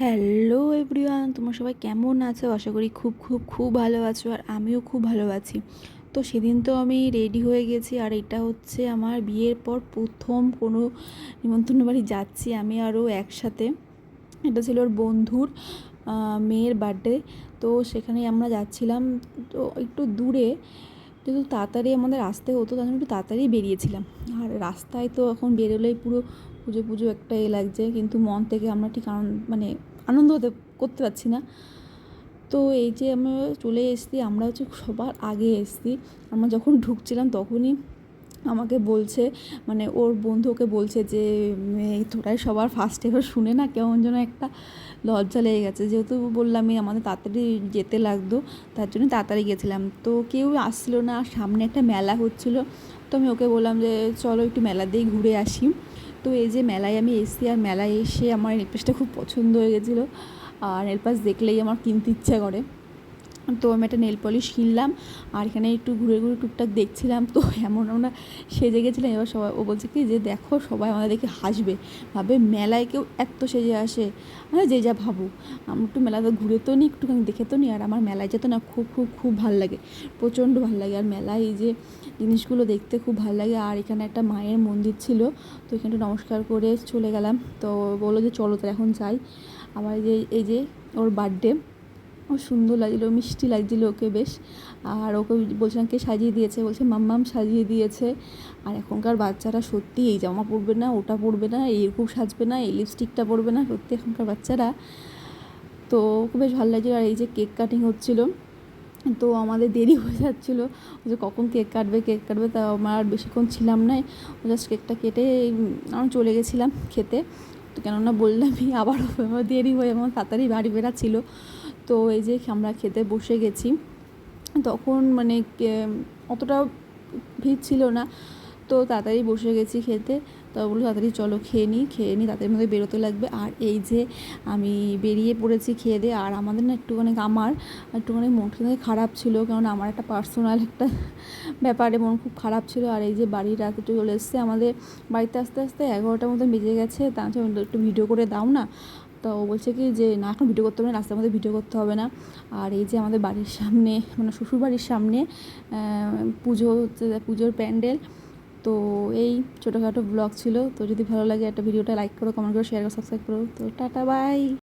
Hello everyone, তোমরা সবাই কেমন আছো? আশা করি খুব খুব খুব ভালো আছো, আর আমিও খুব ভালো আছি। তো সেদিন তো আমি রেডি হয়ে গেছি, আর এটা হচ্ছে আমার বিয়ের পর প্রথম কোনো নিমন্ত্রণ বাড়ি যাচ্ছি আমি আরও একসাথে। এটা ছিল ওর বন্ধুর মেয়ের বার্থডে, তো সেখানে আমরা যাচ্ছিলাম। তো একটু দূরে, কিন্তু তাড়াতাড়ি আমাদের আসতে হতো, তার জন্য একটু তাড়াতাড়ি বেরিয়েছিলাম। আর রাস্তায় তো এখন বেরোলেই পুরো পুজো পুজো একটা লাগছে, কিন্তু মন থেকে আমরা ঠিক আনন্দ করতে পারছি না। তো এই যে আমরা চলে এসেছি, আমরা হচ্ছে সবার আগে এসেছি। আমরা যখন ঢুকছিলাম তখনই আমাকে বলছে, ওর বন্ধু ওকে বলছে যে এই তোরাই সবার ফার্স্ট, এবার শুনে না কেমন যেন একটা লজ্জা লেগে গেছে। যেহেতু বললামই আমাদের তাড়াতাড়ি যেতে লাগতো, তার জন্য তাড়াতাড়ি গেছিলাম। তো কেউ আসছিলো না, সামনে একটা মেলা হচ্ছিলো। তো আমি ওকে বললাম যে চলো একটু মেলা দিয়েই ঘুরে আসি। তো এই যে মেলায় আমি এসেছি, আর মেলায় এসে আমার নেলপালিশটা খুব পছন্দ হয়ে গেছিলো, আর নেলপালিশ দেখলেই আমার কিনতে ইচ্ছা করে। তো আমি একটা নেল পলিশ কিনলাম, আর এখানে একটু ঘুরে ঘুরে টুকটাক দেখছিলাম। তো এমন আমরা সেজে গেছিলাম। এবার সবাই ও বলছে কি যে দেখো সবাই আমাদের দেখে হাসবে, ভাবে মেলায় কেউ এত সেজে আসে। যে যা ভাবুক, আমি একটু মেলাতে ঘুরে তো নিই, একটুখানি দেখে তো নিই। আর আমার মেলায় যেতে না খুব খুব খুব ভালো লাগে, প্রচণ্ড ভালো লাগে। আর মেলায় এই যে জিনিসগুলো দেখতে খুব ভালো লাগে। আর এখানে একটা মায়ের মন্দির ছিল, তো এখানটা নমস্কার করে চলে গেলাম। তো বললো যে চলো তো এখন যাই। আবার এই যে ওর বার্থডে, ও সুন্দর লাগছিলো, মিষ্টি লাগছিলো ওকে বেশ। আর ওকে বলছিলাম কে সাজিয়ে দিয়েছে, বলছে মাম্মাম সাজিয়ে দিয়েছে। আর এখনকার বাচ্চারা সত্যি এই জামা পরবে না, ওটা পরবে না, এইরকম সাজবে না, এই লিপস্টিকটা পরবে না, সত্যি এখনকার বাচ্চারা। তো ওকে বেশ ভালো লাগছিলো। আর এই যে কেক কাটিং হচ্ছিলো, তো আমাদের দেরি হয়ে যাচ্ছিলো যে কখন কেক কাটবে। তা আমার বেশিক্ষণ ছিলাম না, জাস্ট কেকটা কেটে আমরা চলে গেছিলাম খেতে। তো কেননা বললামই আবার আমার দেরি হয়ে আমার তাড়াতাড়ি বাড়ি বেরা ছিল। তো এই যে আমরা খেতে বসে গেছি, তখন অতটা ভিড় ছিল না, তো তাড়াতাড়ি বসে গেছি খেতে। তো বললো তাড়াতাড়ি চলো খেয়ে নিই তাড়াতাড়ির মধ্যে বেরোতে লাগবে। আর এই যে আমি বেরিয়ে পড়েছি খেয়ে দিয়ে। আর আমাদের না আমার একটুখানি মনটা খারাপ ছিল, কারণ আমার একটা পার্সোনাল একটা ব্যাপারে মন খুব খারাপ ছিল। আর এই যে বাড়ির রাতে চলে এসছে, আমাদের বাড়িতে আস্তে আস্তে 11টার মতো বেজে গেছে। তা একটু ভিডিও করে দাও না। তো ও বলছে কি যে না এখন ভিডিও করতে হবে না, রাস্তার মধ্যে ভিডিও করতে হবে না। আর এই যে আমাদের বাড়ির সামনে শ্বশুর বাড়ির সামনে পুজো হচ্ছে, পুজোর প্যান্ডেল। তো এই ছোটোখাটো ব্লগ ছিল। তো যদি ভালো লাগে একটা ভিডিওটা লাইক করো, কমেন্ট করো, শেয়ার করো, সাবস্ক্রাইব করো। তো টাটা বাই।